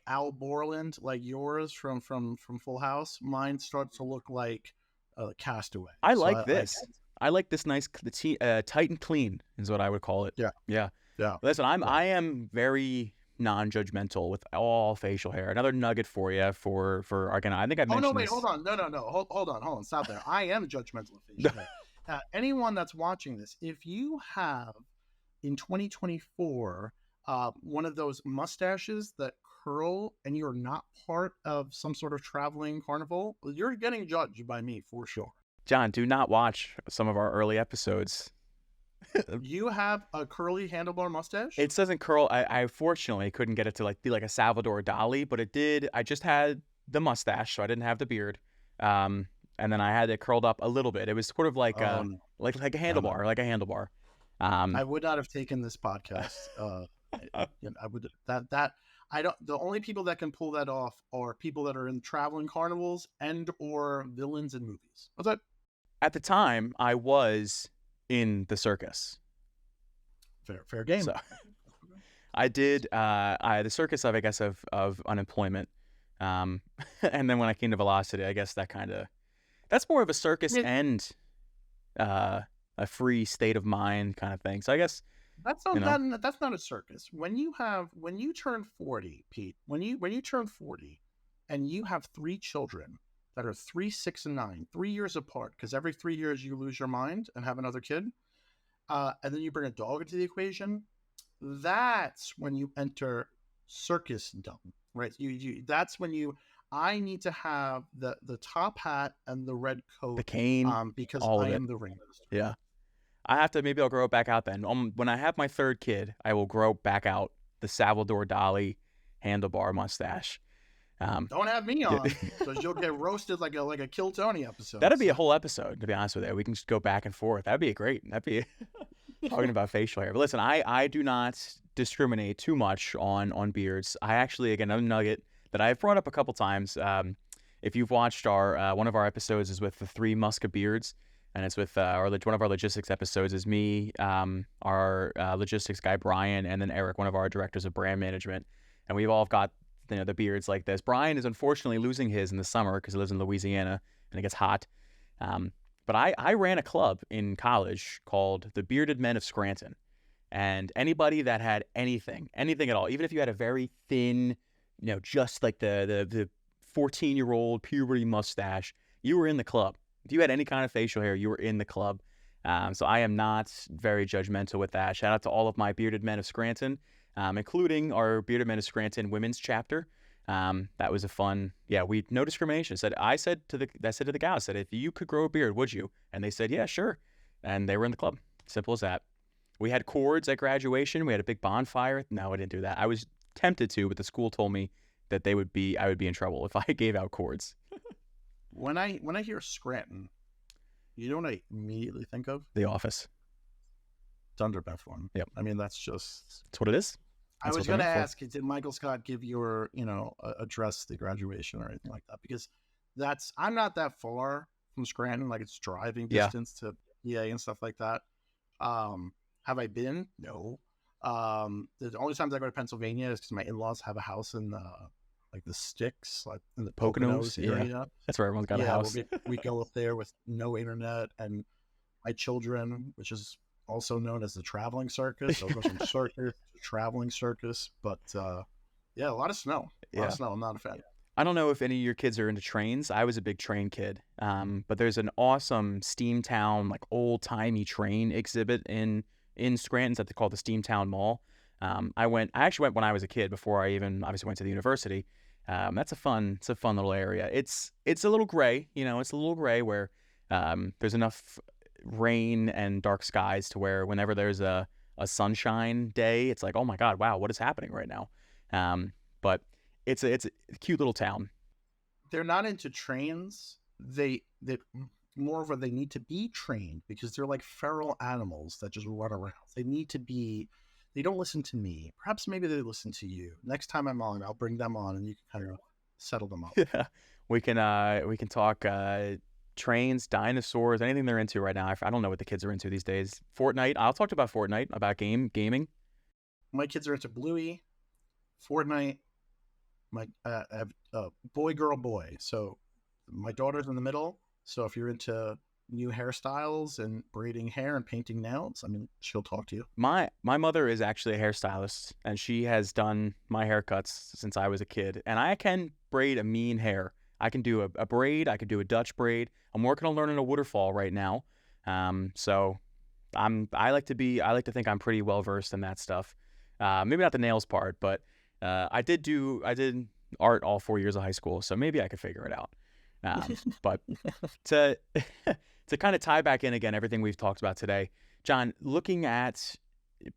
Al Borland, like yours from Full House. Mine starts to look like Castaway. I like this. I like this nice, tight and clean is what I would call it. Yeah. Listen, I am very non-judgmental with all facial hair. Another nugget for you for again. I think I mentioned. Oh no! Wait, this. hold on. No. Hold on. Stop there. I am judgmental of facial hair. Anyone that's watching this, if you have in 2024 one of those mustaches that curl and you're not part of some sort of traveling carnival, you're getting judged by me for sure. John, do not watch some of our early episodes. You have a curly handlebar mustache? It doesn't curl. I fortunately couldn't get it to be like a Salvador Dali, but it did. I just had the mustache, so I didn't have the beard. And then I had it curled up a little bit. It was sort of like a handlebar, like a handlebar. I would not have taken this podcast. I would that I don't. The only people that can pull that off are people that are in traveling carnivals and or villains in movies. What's that? At the time, I was in the circus. Fair game. So I did the circus of, I guess, of unemployment. And then when I came to Velocity, I guess that's more of a circus and a free state of mind kind of thing. So I guess that's not a circus. When you turn 40, Pete, when you turn 40 and you have 3 children that are 3, 6, and 9, 3 years apart, because every 3 years you lose your mind and have another kid, and then you bring a dog into the equation, that's when you enter circusdom, right? That's when I need to have the top hat and the red coat, the cane, because I am the ringmaster. Yeah. Maybe I'll grow it back out then. When I have my 3rd kid, I will grow back out the Salvador Dali handlebar mustache. Don't have me on, because you'll get roasted like a Kill Tony episode. That'd be a whole episode, to be honest with you. We can just go back and forth. That'd be great. That'd be talking about facial hair. But listen, I do not discriminate too much on beards. I actually, again, another nugget that I've brought up a couple times. If you've watched our one of our episodes is with the 3 Muska beards, and it's with one of our logistics episodes is me, our logistics guy Brian, and then Eric, one of our directors of brand management, and we've all got the beards like this. Brian is unfortunately losing his in the summer because he lives in Louisiana and it gets hot. But I ran a club in college called the Bearded Men of Scranton, and anybody that had anything at all, even if you had a very thin, just like the 14-year-old puberty mustache, you were in the club. If you had any kind of facial hair, you were in the club. So I am not very judgmental with that. Shout out to all of my Bearded Men of Scranton, including our Bearded Men of Scranton women's chapter. That was a fun, no discrimination. I said to the gal, if you could grow a beard, would you? And they said, yeah, sure. And they were in the club. Simple as that. We had cords at graduation. We had a big bonfire. No, I didn't do that. I was tempted to, but the school told me that I would be in trouble if I gave out cords. When I hear Scranton, you know what I immediately think of? The Office. Dunder Mifflin. Yep. I mean, that's what it is. I was going to ask, did Michael Scott give your, address the graduation or anything like that? Because I'm not that far from Scranton, like it's driving distance to PA and stuff like that. Have I been? No. The only times I go to Pennsylvania is because my in-laws have a house in the Sticks, like in the Poconos area. Yeah. That's where everyone's got a house. We go up there with no internet, and my children, which is also known as the traveling circus. So it goes from circus to traveling circus. But a lot of snow. A lot of snow. I'm not a fan. I don't know if any of your kids are into trains. I was a big train kid. But there's an awesome Steamtown, like old timey train exhibit in Scranton that they call the Steamtown Mall. I actually went when I was a kid before I even obviously went to the university. It's a fun little area. It's a little gray, it's a little gray where there's enough rain and dark skies to where whenever there's a sunshine day, it's like, oh my God, wow, what is happening right now? But it's a cute little town. They're not into trains. They moreover, they need to be trained because they're like feral animals that just run around. They don't listen to me. Perhaps maybe they listen to you. Next time I'm on, I'll bring them on and you can kind of settle them up. Yeah, we can talk trains, dinosaurs, anything they're into right now. I don't know what the kids are into these days. Fortnite. I'll talk about Fortnite, about gaming. My kids are into Bluey, Fortnite. I have boy, girl, boy. So my daughter's in the middle. So if you're into new hairstyles and braiding hair and painting nails, I mean, she'll talk to you. My mother is actually a hairstylist, and she has done my haircuts since I was a kid. And I can braid a mean hair. I can do a braid. I can do a Dutch braid. I'm working on learning a waterfall right now. So I like to think I'm pretty well versed in that stuff. Maybe not the nails part, but I did art all 4 years of high school, so maybe I could figure it out. But to to kind of tie back in again everything we've talked about today, John, looking at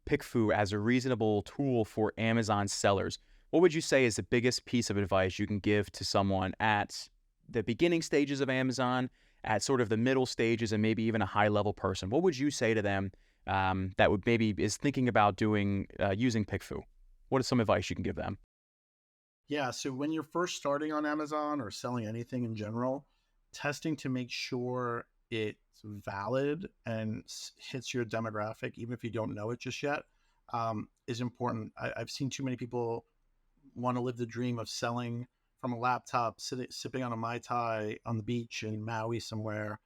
PickFu as a reasonable tool for Amazon sellers, what would you say is the biggest piece of advice you can give to someone at the beginning stages of Amazon, at sort of the middle stages, and maybe even a high-level person? What would you say to them that would maybe is thinking about using PickFu? What is some advice you can give them? Yeah, so when you're first starting on Amazon or selling anything in general, testing to make sure it's valid and hits your demographic, even if you don't know it just yet, is important. I've seen too many people want to live the dream of selling from a laptop, sipping on a Mai Tai on the beach in Maui somewhere,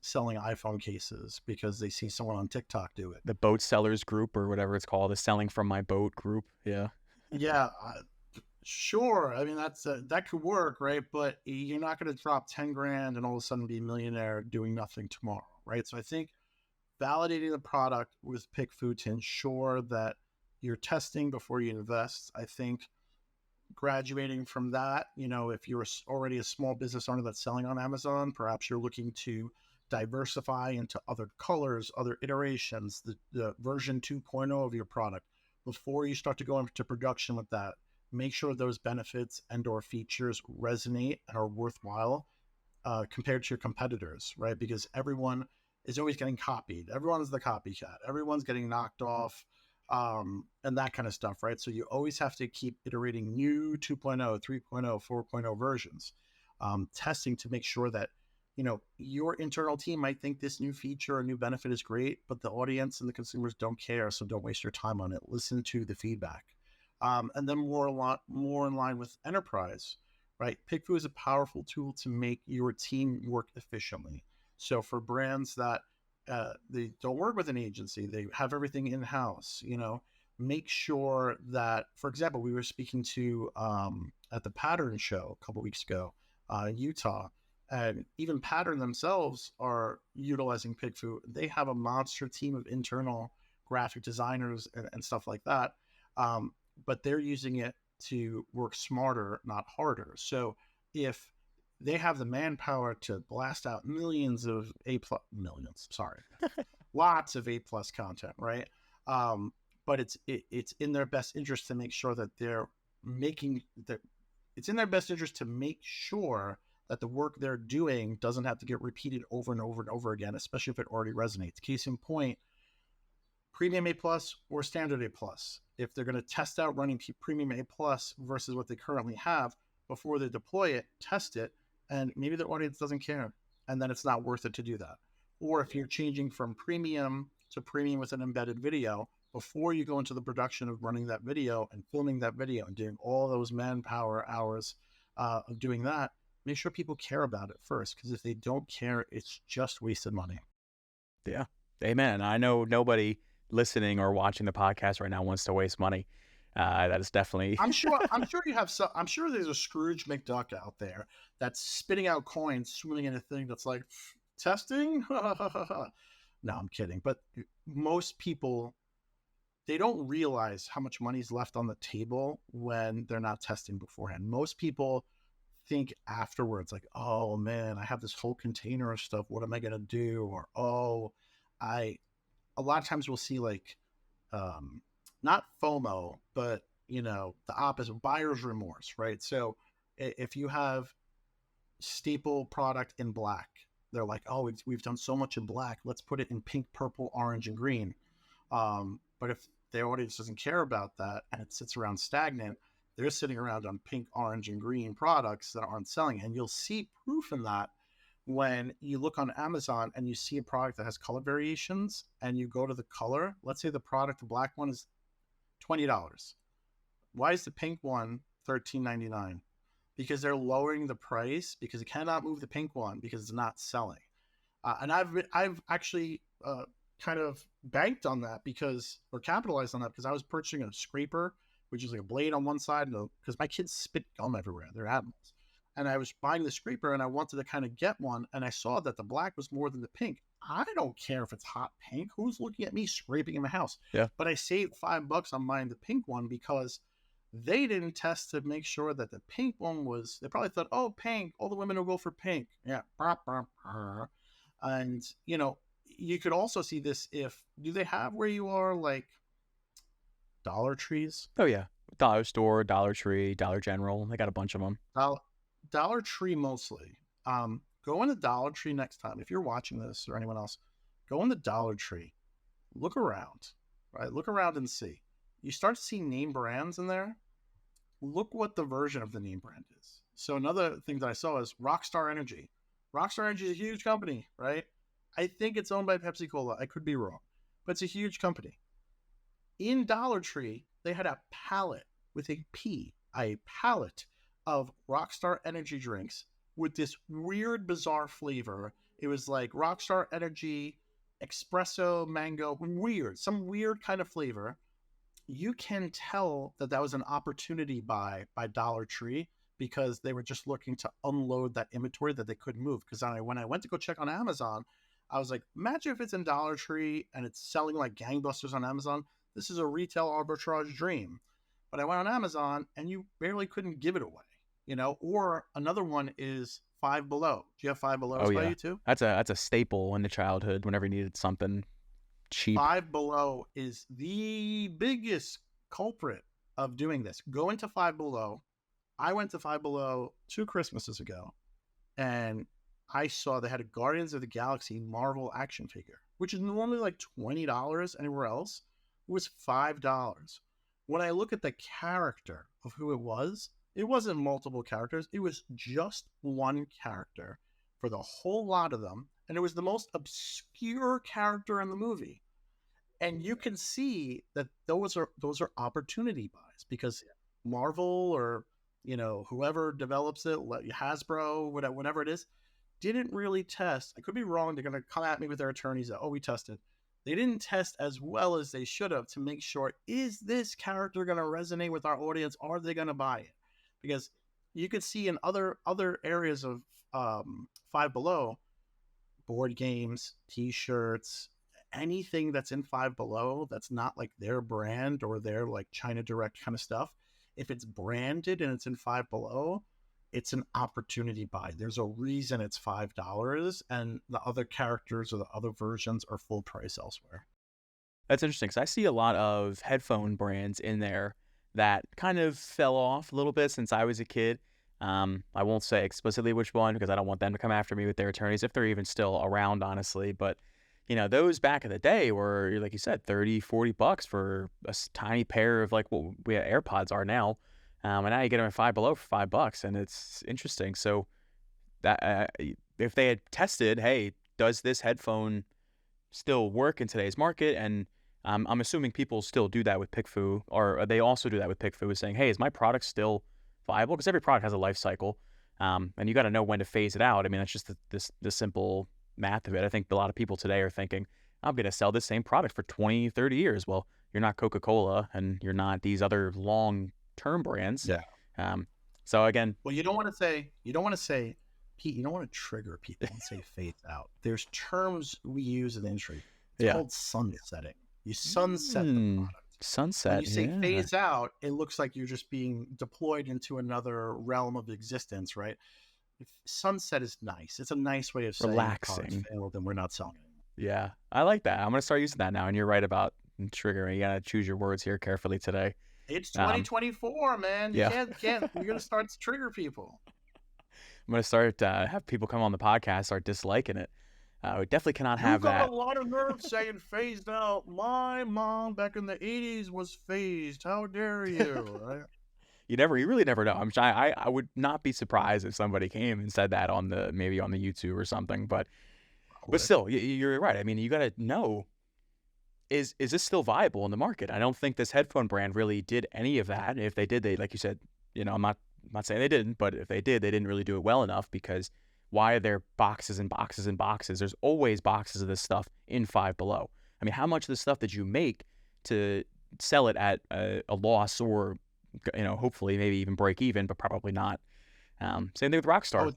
selling iPhone cases because they see someone on TikTok do it. The boat sellers group or whatever it's called, the selling from my boat group. Yeah. Yeah, sure. I mean, that could work, right? But you're not going to drop 10 grand and all of a sudden be a millionaire doing nothing tomorrow, right? So I think validating the product with PickFu to ensure that you're testing before you invest. I think graduating from that, if you're already a small business owner that's selling on Amazon, perhaps you're looking to diversify into other colors, other iterations, the version 2.0 of your product. Before you start to go into production with that, make sure those benefits and or features resonate and are worthwhile compared to your competitors, right? Because everyone is always getting copied. Everyone is the copycat. Everyone's getting knocked off and that kind of stuff, right? So you always have to keep iterating new 2.0, 3.0, 4.0 versions, testing to make sure that, your internal team might think this new feature or new benefit is great, but the audience and the consumers don't care. So don't waste your time on it. Listen to the feedback. And then more in line with enterprise, right? PickFu is a powerful tool to make your team work efficiently. So for brands that they don't work with an agency, they have everything in-house, make sure that, for example, we were speaking to at the Pattern Show a couple weeks ago in Utah, and even Pattern themselves are utilizing PickFu. They have a monster team of internal graphic designers and stuff like that. But they're using it to work smarter, not harder. So if they have the manpower to blast out lots of A+ content, right? But it's in their best interest to make sure that it's in their best interest to make sure that the work they're doing doesn't have to get repeated over and over and over again, especially if it already resonates. Case in point, Premium A+ or Standard A+. If they're going to test out running Premium A+ versus what they currently have, before they deploy it, test it, and maybe their audience doesn't care, and then it's not worth it to do that. Or if you're changing from premium to premium with an embedded video, before you go into the production of running that video and filming that video and doing all those manpower hours of doing that, make sure people care about it first, because if they don't care, it's just wasted money. Yeah. Amen. I know nobody listening or watching the podcast right now wants to waste money. That is definitely I'm sure you have some. I'm sure there's a Scrooge McDuck out there that's spitting out coins, swimming in a thing that's like testing. No, I'm kidding. But most people, they don't realize how much money's left on the table when they're not testing beforehand. Most people think afterwards, like, oh man, I have this whole container of stuff. What am I gonna do? Or oh, I a lot of times we'll see like um not FOMO, but the opposite, buyer's remorse, right? So if you have staple product in black, they're like, oh, we've done so much in black, let's put it in pink, purple, orange, and green. But if their audience doesn't care about that and it sits around stagnant, they're sitting around on pink, orange, and green products that aren't selling. And you'll see proof in that when you look on Amazon and you see a product that has color variations and you go to the color. Let's say the product, the black one, is $20. Why is the pink one $13.99? Because they're lowering the price because it cannot move the pink one because it's not selling. And I've actually kind of banked on that or capitalized on that because I was purchasing a scraper, which is like a blade on one side, because my kids spit gum everywhere. They're animals. And I was buying the scraper and I wanted to kind of get one. And I saw that the black was more than the pink. I don't care if it's hot pink. Who's looking at me scraping in my house? Yeah. But I saved $5 on buying the pink one because they didn't test to make sure that the pink one was, they probably thought, oh, pink, all the women will go for pink. Yeah. And, you could also see this do they have where you are like Dollar Trees? Oh yeah, Dollar Store, Dollar Tree, Dollar General. They got a bunch of them. Dollar Tree mostly. Go in the Dollar Tree next time. If you're watching this or anyone else, go in the Dollar Tree. Look around, right? Look around and see. You start to see name brands in there. Look what the version of the name brand is. So another thing that I saw is Rockstar Energy. Rockstar Energy is a huge company, right? I think it's owned by Pepsi Cola. I could be wrong, but it's a huge company. In Dollar Tree, they had a pallet with a P, a pallet of Rockstar Energy drinks with this weird, bizarre flavor. It was like Rockstar Energy, espresso, mango, some weird kind of flavor. You can tell that was an opportunity buy by Dollar Tree because they were just looking to unload that inventory that they couldn't move. Because when I went to go check on Amazon, I was like, imagine if it's in Dollar Tree and it's selling like gangbusters on Amazon. This is a retail arbitrage dream. But I went on Amazon and you barely couldn't give it away, Or another one is Five Below. Do you have Five Below by you too? That's a staple in the childhood whenever you needed something cheap. Five Below is the biggest culprit of doing this. Go into Five Below. I went to Five Below 2 Christmases ago and I saw they had a Guardians of the Galaxy Marvel action figure, which is normally like $20 anywhere else. It was $5. When I look at the character of who it wasn't multiple characters. It was just one character for the whole lot of them. And it was the most obscure character in the movie. And you can see that those are opportunity buys because Marvel or, whoever develops it, Hasbro, whatever it is, didn't really test. I could be wrong. They're going to come at me with their attorneys that, we tested. They didn't test as well as they should have to make sure, is this character going to resonate with our audience? Are they going to buy it? Because you could see in other areas of Five Below, board games, T-shirts, anything that's in Five Below that's not like their brand or their like China Direct kind of stuff, if it's branded and it's in Five Below, it's an opportunity buy. There's a reason it's $5 and the other characters or the other versions are full price elsewhere. That's interesting because I see a lot of headphone brands in there that kind of fell off a little bit since I was a kid. I won't say explicitly which one because I don't want them to come after me with their attorneys if they're even still around, honestly. But, those back in the day were, like you said, $30-$40 for a tiny pair of like what AirPods are now. And now you get them at Five Below for $5, and it's interesting. So that if they had tested, hey, does this headphone still work in today's market? And I'm assuming people still do that with PickFu, or they also do that with PickFu, saying, hey, is my product still viable? Because every product has a life cycle, and you got to know when to phase it out. I mean, that's just the simple math of it. I think a lot of people today are thinking, I'm going to sell this same product for 20, 30 years. Well, you're not Coca-Cola and you're not these other long-term brands. Yeah. So again, well, you don't want to say, Pete, you don't want to trigger people and say phase out. There's terms we use in the industry. It's called sunsetting. You sunset the product. Sunset. When you say phase out, it looks like you're just being deployed into another realm of existence, right? Sunset is nice. It's a nice way of saying relaxing. Failed and we're not selling it. Yeah, I like that. I'm gonna start using that now. And you're right about triggering. You gotta choose your words here carefully today. It's 2024, man. You can't. You're gonna start to trigger people. I'm gonna start have people come on the podcast start disliking it. We definitely cannot have that. You got a lot of nerve saying phased out. My mom back in the 80s was phased. How dare you? Right? You really never know. I would not be surprised if somebody came and said that maybe on the YouTube or something. But still, you're right. I mean, you gotta know, is this still viable in the market? I don't think this headphone brand really did any of that. If they did, they, like you said, I'm not saying they didn't, but if they did, they didn't really do it well enough, because why are there boxes and boxes and boxes? There's always boxes of this stuff in Five Below. I mean, how much of this stuff did you make to sell it at a loss, or, hopefully maybe even break even, but probably not. Same thing with Rockstar.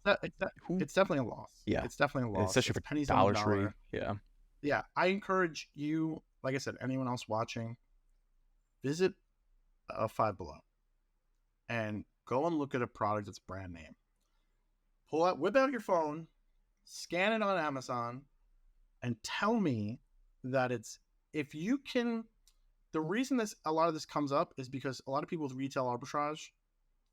It's definitely a loss. Yeah. It's definitely a loss. Especially for Dollar Tree. Yeah. Yeah. I encourage you, like I said, anyone else watching, visit Five Below and go and look at a product that's brand name. Whip out your phone, scan it on Amazon, and tell me that if you can. The reason a lot of this comes up is because a lot of people with retail arbitrage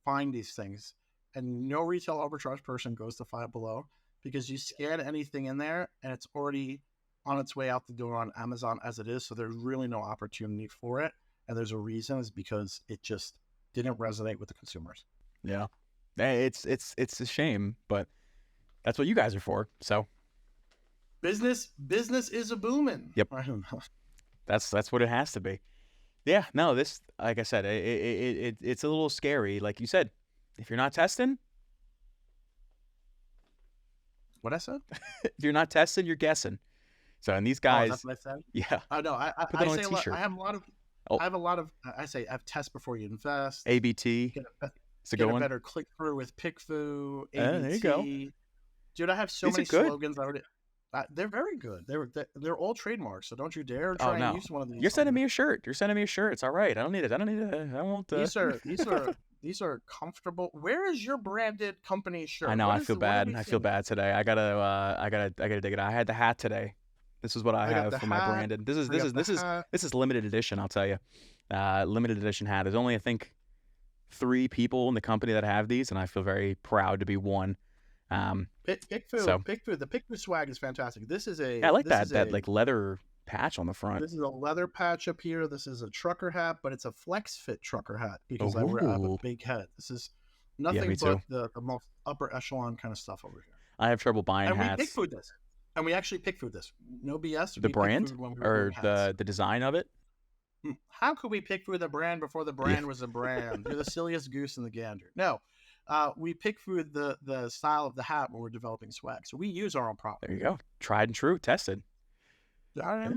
find these things, and no retail arbitrage person goes to Five Below, because you scan anything in there and it's already on its way out the door on Amazon as it is. So there's really no opportunity for it. And there's a reason, is because it just didn't resonate with the consumers. Yeah. It's a shame, but that's what you guys are for. So business is a booming. Yep. I don't know. That's what it has to be. Yeah. No, this, like I said, it's a little scary. Like you said, if you're not testing, what I said? If you're not testing, you're guessing. So, and these guys, that's what I said. Yeah. I know. I say a t-shirt. I have a lot of. I say I have test before you invest. ABT. Get a better click through with PickFu. ABT. There you go. Dude, I have so many slogans already. They're very good. They're all trademarks, so don't you dare try and use one of these. You're sending me a shirt. It's all right. I don't need it. I won't. These are comfortable. Where is your branded company shirt? I know. I feel bad. I feel bad today. I gotta dig it out. I had the hat today. This is what I have for my branded. This is limited edition. I'll tell you, limited edition hat. There's only, I think, 3 people in the company that have these, and I feel very proud to be one. PickFu. The PickFu swag is fantastic. This is I like that like leather patch on the front. This is a leather patch up here. This is a trucker hat, but it's a flex fit trucker hat, because I have a big head. This is nothing but the most upper echelon kind of stuff over here. I have trouble buying hats. We PickFu this. And we actually PickFu this. No BS. The brand or the design of it? How could we PickFu the brand before the brand was a brand? You're the silliest goose in the gander. No. We PickFu the style of the hat when we're developing swag. So we use our own product. There you go. Tried and true. Tested. Yeah.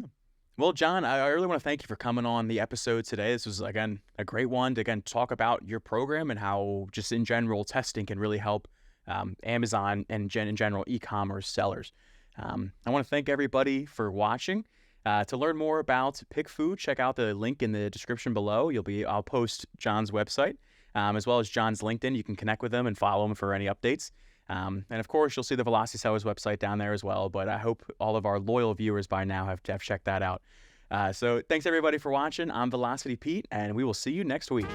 Well, John, I really want to thank you for coming on the episode today. This was, again, a great one to, talk about your program and how, just in general, testing can really help Amazon and in general e-commerce sellers. I want to thank everybody for watching. To learn more about PickFu, check out the link in the description below. I'll post John's website, as well as John's LinkedIn. You can connect with him and follow him for any updates. And of course, you'll see the Velocity Sellers website down there as well. But I hope all of our loyal viewers by now have checked that out. So thanks everybody for watching. I'm Velocity Pete, and we will see you next week.